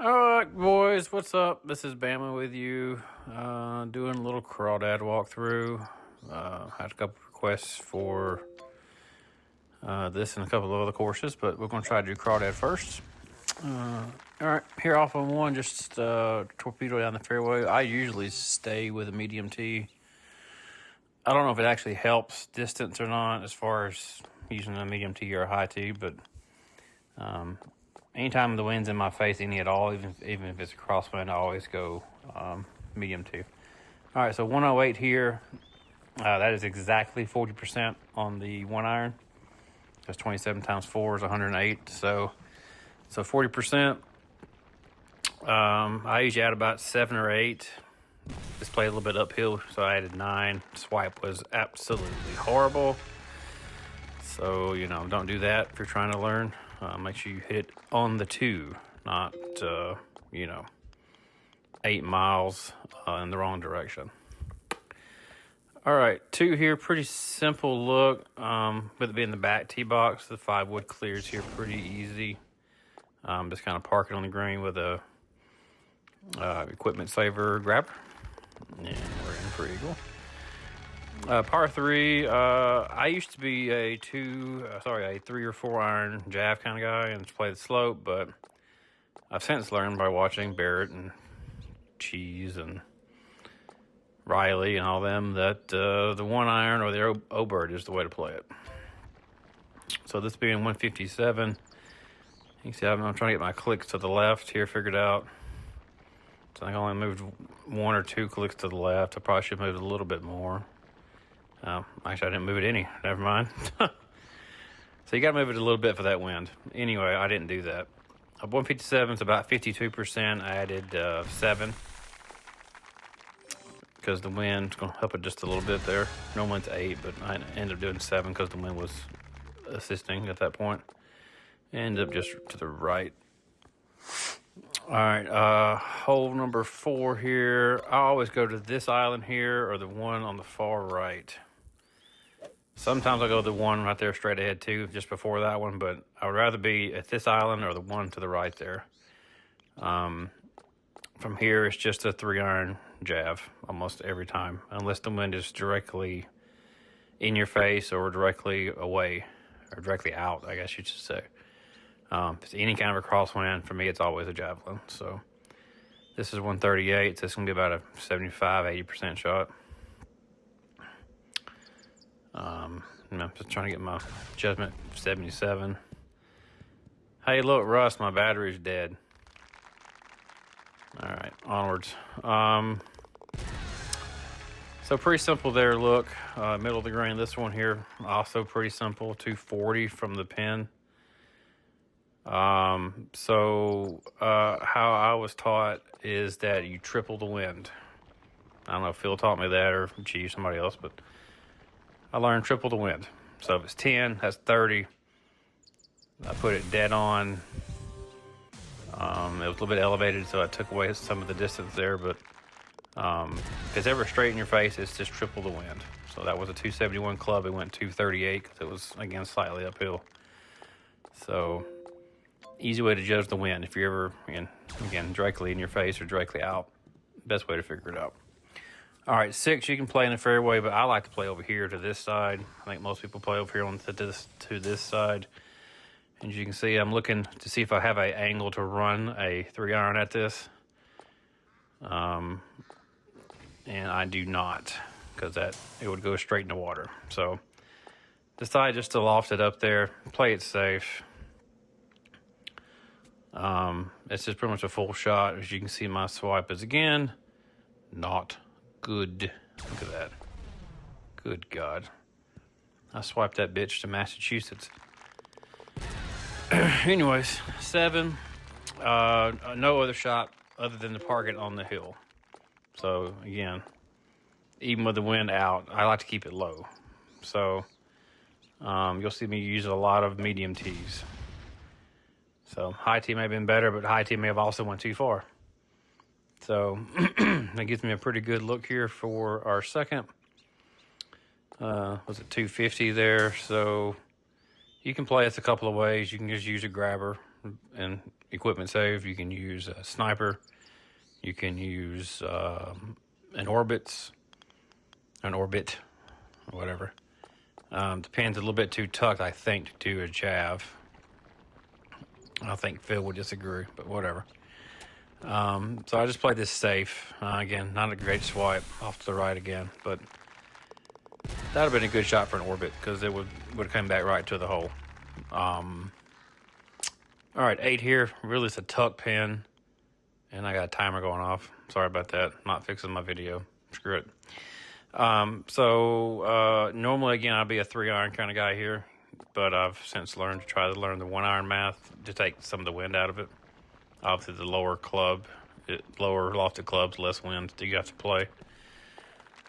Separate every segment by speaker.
Speaker 1: Alright, boys, what's up? This is Bama with you, doing a little Crawdad walkthrough. Had a couple requests for this and a couple of other courses, but we're going to try to do Crawdad first. Alright, here off on one, just torpedo down the fairway. I usually stay with a medium tee. I don't know if it actually helps distance or not as far as using a medium tee or a high tee, but anytime the wind's in my face, any at all, even if it's a crosswind, I always go medium tee. All right, so 108 here. That is exactly 40% on the 1-iron. That's 27 times 4 is 108. So 40%. I usually add about 7 or 8. Just play a little bit uphill, so I added 9. Swipe was absolutely horrible. So, don't do that if you're trying to learn. Make sure you hit it on the 2, not, 8 miles in the wrong direction. All right, 2 here, pretty simple look. With it being the back tee box, the 5 wood clears here pretty easy. Just kind of park it on the green with a equipment saver grabber. And we're in for eagle. Par 3, I used to be a 3 or 4 iron jab kind of guy and play the slope, but I've since learned by watching Barrett and Cheese and Riley and all them that the 1-iron or the O-bird is the way to play it. So this being 157, you can see I'm trying to get my clicks to the left here figured out. So I only moved 1 or 2 clicks to the left. I probably should have moved a little bit more. Actually, I didn't move it any. Never mind. So you got to move it a little bit for that wind. Anyway, I didn't do that. 157 is about 52%. I added 7 because the wind's going to help it just a little bit there. Normally it's 8, but I ended up doing 7 because the wind was assisting at that point. Ended up just to the right. All right, hole number 4 here. I always go to this island here or the one on the far right. Sometimes I go to the one right there straight ahead too, just before that one, but I would rather be at this island or the one to the right there. From here, it's just a 3-iron jab almost every time, unless the wind is directly in your face or directly away or directly out, I guess you should say. If it's any kind of a crosswind, for me, it's always a javelin. So this is 138, so it's going to be about a 75-80% shot. I'm just trying to get my judgment 77. Hey, look, Russ, my battery's dead. All right, onwards. So pretty simple there, look. Middle of the green, this one here, also pretty simple, 240 from the pin. How I was taught is that you triple the wind. I don't know if Phil taught me that or somebody else, but I learned triple the wind. So if it's 10, that's 30. I put it dead on. It was a little bit elevated, so I took away some of the distance there, but if it's ever straight in your face, it's just triple the wind. So that was a 271 club. It went 238 because it was, again, slightly uphill. So easy way to judge the wind if you're ever, again, directly in your face or directly out. Best way to figure it out. All right, 6, you can play in the fairway, but I like to play over here to this side. I think most people play over here to this side. And as you can see, I'm looking to see if I have an angle to run a 3-iron at this. And I do not, because it would go straight in the water. So decide just to loft it up there, play it safe. It's just pretty much a full shot. As you can see, my swipe is, again, not good. Look at that. Good God. I swiped that bitch to Massachusetts. Anyways, 7. No other shot other than to park it on the hill. So, again, even with the wind out, I like to keep it low. So, you'll see me use a lot of medium tees. So high tee may have been better, but high tee may have also went too far. So that gives me a pretty good look here for our second. Was it 250 there? So you can play this a couple of ways. You can just use a grabber and equipment save. You can use a sniper. You can use an orbit, whatever. Depends a little bit too tucked, I think, to do a jav. I think Phil would disagree, but whatever. So I just played this safe. Again, not a great swipe off to the right again, but that would have been a good shot for an orbit because it would have come back right to the hole. All right, 8 here. Really, it's a tuck pin, and I got a timer going off. Sorry about that. Not fixing my video. Screw it. Normally, again, I'd be a 3-iron kind of guy here, but I've since learned to try to learn the 1-iron math to take some of the wind out of it. Obviously, the lower lofted clubs, less wind you have to play.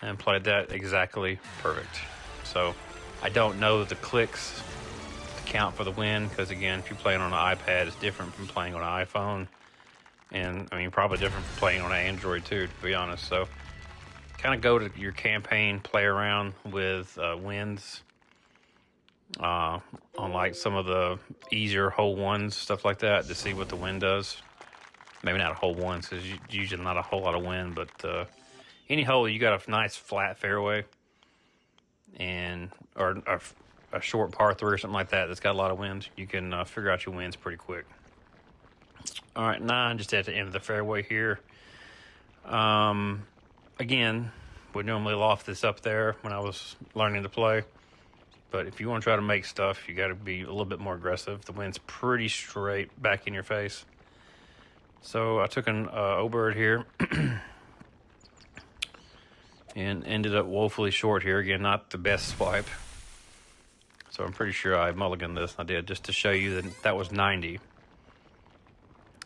Speaker 1: And played that exactly perfect. So I don't know the clicks to count for the wind because, again, if you're playing on an iPad, it's different from playing on an iPhone. And, I mean, probably different from playing on an Android, too, to be honest. So kind of go to your campaign, play around with winds on, like, some of the easier hole ones, stuff like that, to see what the wind does. Maybe not a hole one, because usually not a whole lot of wind, but any hole you got a nice flat fairway or a short par 3 or something like that that's got a lot of wind, you can figure out your winds pretty quick. All right, 9 just at the end of the fairway here. Again, we normally loft this up there when I was learning to play, but if you want to try to make stuff, you got to be a little bit more aggressive. The wind's pretty straight back in your face. So I took an O-bird here and ended up woefully short here. Again, not the best swipe. So I'm pretty sure I mulliganed this. I did, just to show you that was 90.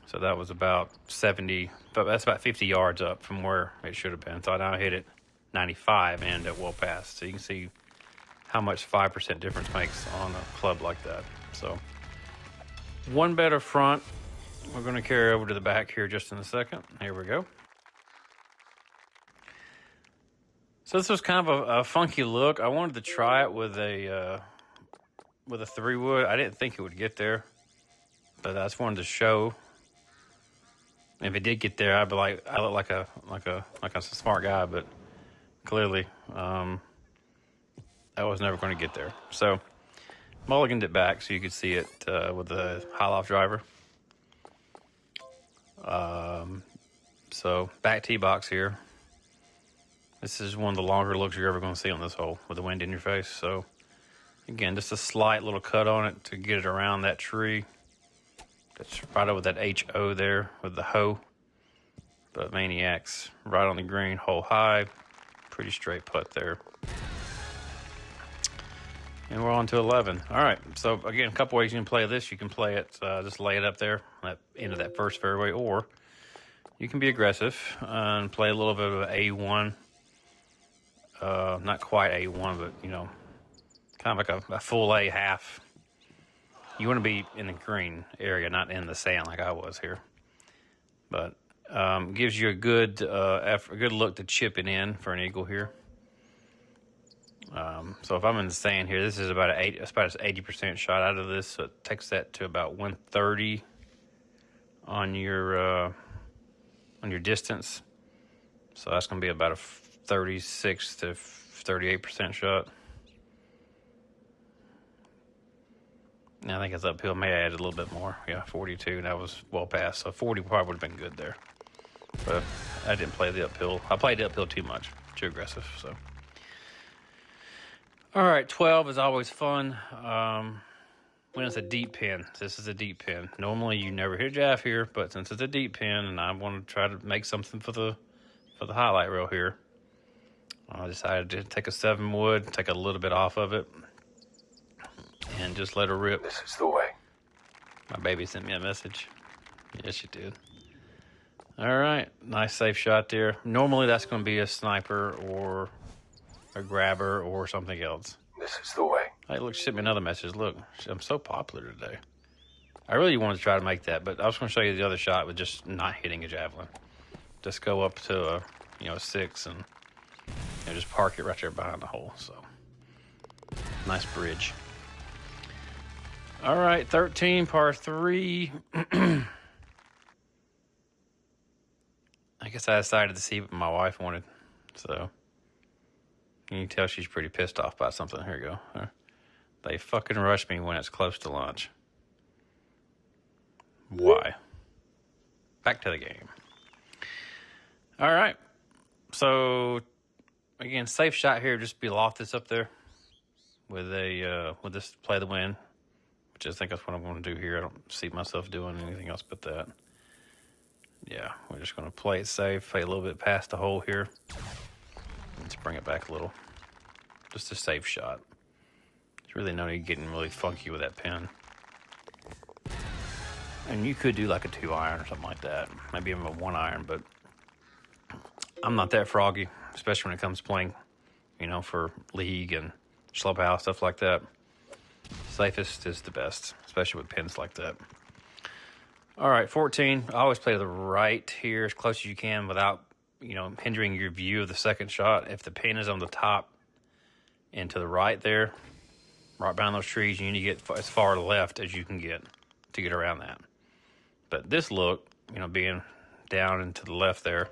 Speaker 1: So that was about 70, but that's about 50 yards up from where it should have been. So I now hit it 95 and at well past. So you can see how much 5% difference makes on a club like that. So one better front. We're going to carry over to the back here just in a second. Here we go. So this was kind of a funky look. I wanted to try it with a 3-wood. I didn't think it would get there, but I just wanted to show. If it did get there, I'd be like, I look like a smart guy, but clearly, I was never going to get there. So mulliganed it back so you could see it with the high loft driver. So back tee box here. This is one of the longer looks you're ever going to see on this hole with the wind in your face. So again, just a slight little cut on it to get it around that tree. That's right over that HO there with the hoe. But Maniacs right on the green, hole high. Pretty straight putt there. And we're on to 11. All right, so again, a couple ways you can play this. You can play it, just lay it up there at the end of that first fairway, or you can be aggressive and play a little bit of an A1. Not quite A1, but, you know, kind of like a full A half. You want to be in the green area, not in the sand like I was here. But gives you a good look to chip it in for an eagle here. So if I'm in the sand here, this is about an 80% shot out of this. So it takes that to about 130 on your distance. So that's going to be about a 36 to 38% shot. Now I think it's uphill. May I add a little bit more? Yeah, 42. That was well past. So 40 probably would have been good there. But I didn't play the uphill. I played the uphill too much, too aggressive. So. All right, 12 is always fun. When it's a deep pin, this is a deep pin. Normally you never hit Jaff here, but since it's a deep pin and I want to try to make something for the highlight reel here, I decided to take a 7-wood, take a little bit off of it, and just let her rip.
Speaker 2: This is the way.
Speaker 1: My baby sent me a message. Yes, she did. All right, nice safe shot there. Normally that's going to be a sniper or a grabber or something else.
Speaker 2: This is the way.
Speaker 1: Hey, look, she sent me another message. Look, I'm so popular today. I really wanted to try to make that, but I was going to show you the other shot with just not hitting a javelin. Just go up to a 6 and just park it right there behind the hole. So nice bridge. All right, 13, par 3. I guess I decided to see what my wife wanted. So, you can tell she's pretty pissed off about something. Here you go. They fucking rush me when it's close to lunch. Why? Back to the game. All right. So, again, safe shot here. Just be loft this up there with this play the wind. Which I think that's what I'm going to do here. I don't see myself doing anything else but that. Yeah, we're just going to play it safe, play a little bit past the hole here. Let's bring it back a little. Just a safe shot. There's really no need getting really funky with that pin. And you could do like a 2-iron or something like that. Maybe even a 1-iron, but I'm not that froggy, especially when it comes to playing, for league and ShlubHouse, stuff like that. Safest is the best, especially with pins like that. All right, 14. I always play to the right here as close as you can without, hindering your view of the second shot. If the pin is on the top and to the right there, right behind those trees, you need to get as far to the left as you can get to get around that. But this look, being down and to the left there,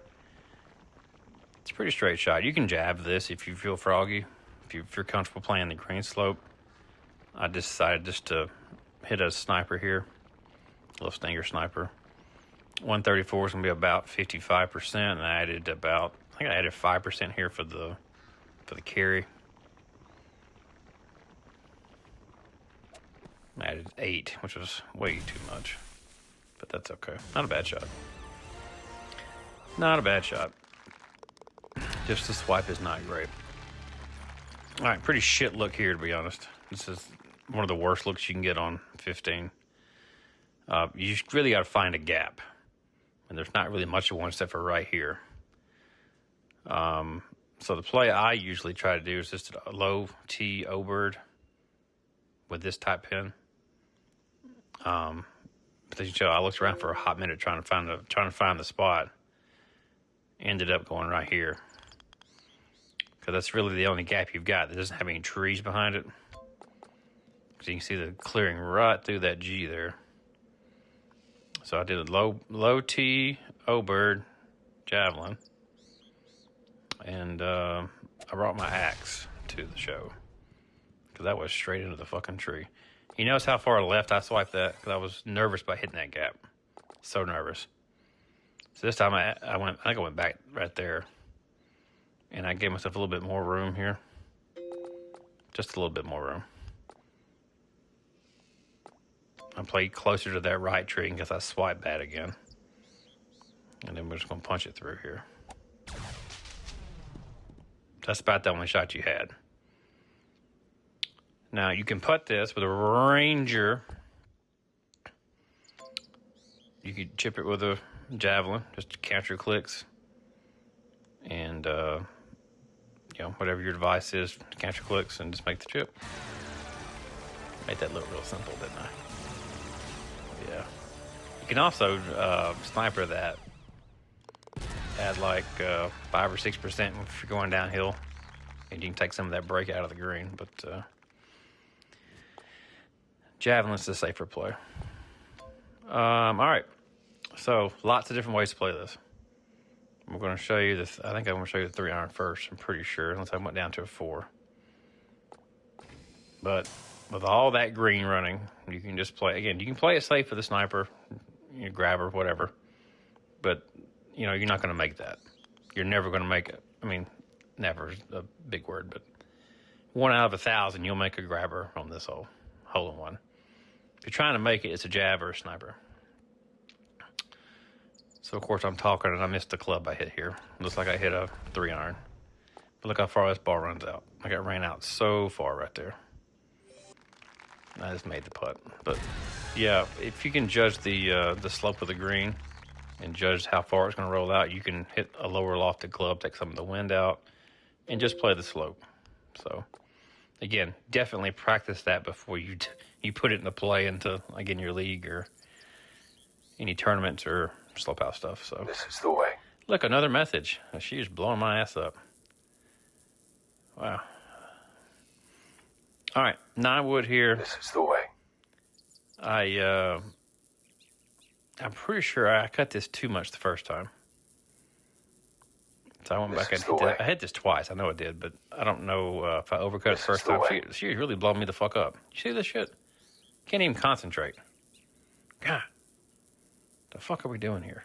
Speaker 1: it's a pretty straight shot. You can jab this if you feel froggy, if you're comfortable playing the green slope. I decided just to hit a sniper here, a little stinger sniper. 134 is going to be about 55%, and I added 5% here for the carry. I added 8, which was way too much, but that's okay. Not a bad shot. Not a bad shot. Just the swipe is not great. All right, pretty shit look here, to be honest. This is one of the worst looks you can get on 15. You really got to find a gap. And there's not really much of one except for right here. So the play I usually try to do is just a low T O-bird with this type pin. But as you know, I looked around for a hot minute trying to find the spot. Ended up going right here. Because that's really the only gap you've got that doesn't have any trees behind it. So you can see the clearing right through that G there. So I did a low T O-bird javelin. And I brought my axe to the show. Because that was straight into the fucking tree. You notice how far left I swiped that? Because I was nervous by hitting that gap. So nervous. So this time I went back right there. And I gave myself a little bit more room here. Just a little bit more room. I played closer to that right tree because I swiped bad again. And then we're just going to punch it through here. That's about the only shot you had. Now, you can putt this with a Ranger. You could chip it with a javelin, just to count your clicks. And, whatever your device is, to count your clicks and just make the chip. Made that look real simple, didn't I? Yeah. You can also sniper that. Add like 5 or 6% if you're going downhill. And you can take some of that break out of the green. But javelin's the safer play. All right. So, lots of different ways to play this. I'm going to show you this. I think I'm going to show you the 3-iron first. I'm pretty sure. Unless I went down to a 4. But with all that green running, you can just play. Again, you can play it safe with a sniper, grabber, whatever. But, you're not going to make that. You're never going to make it. I mean, never is a big word, but 1 out of 1,000, you'll make a grabber on this hole in one. If you're trying to make it, it's a jab or a sniper. So, of course, I'm talking and I missed the club I hit here. Looks like I hit a 3-iron. But look how far this ball runs out. Like it ran out so far right there. I just made the putt. But, yeah, if you can judge the slope of the green and judge how far it's going to roll out, you can hit a lower lofted club, take some of the wind out, and just play the slope. So, again, definitely practice that before you put it into play into, again, your league or any tournaments or ShlubHouse stuff. So
Speaker 2: this is the way.
Speaker 1: Look, another message. She's blowing my ass up. Wow. All right, 9 wood here.
Speaker 2: This is the way.
Speaker 1: I'm pretty sure I cut this too much the first time. So I went back and hit that. I hit this twice. I know I did, but I don't know if I overcut it the first time. She was really blowing me the fuck up. You see this shit? Can't even concentrate. God, the fuck are we doing here?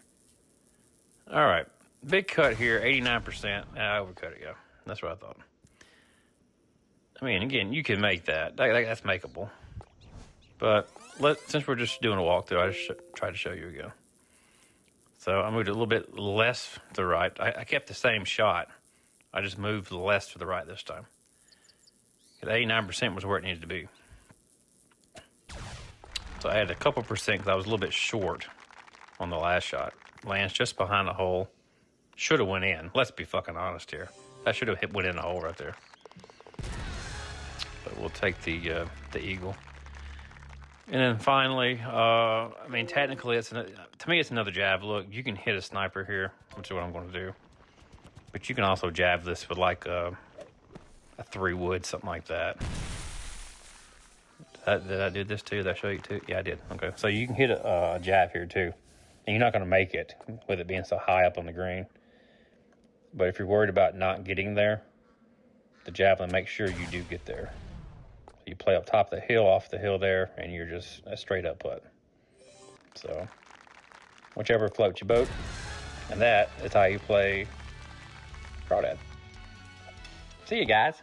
Speaker 1: All right, big cut here, 89%. I overcut it, yeah. That's what I thought. I mean, again, you can make that. That's makeable. But since we're just doing a walkthrough, I just try to show you again. So I moved a little bit less to the right. I kept the same shot. I just moved less to the right this time. 89% was where it needed to be. So I had a couple percent because I was a little bit short on the last shot. Lands just behind the hole. Should have went in. Let's be fucking honest here. That should have went in the hole right there. But we'll take the eagle. And then finally, I mean, technically, to me, it's another jab look. You can hit a sniper here, which is what I'm going to do. But you can also jab this with like a 3-wood, something like that. Did I do this too? Did I show you too? Yeah, I did. Okay, so you can hit a jab here too. And you're not going to make it with it being so high up on the green. But if you're worried about not getting there, the javelin, make sure you do get there. You play up top of the hill, off the hill there, and you're just a straight up putt. So, whichever floats your boat. And that is how you play Crawdad. See you guys.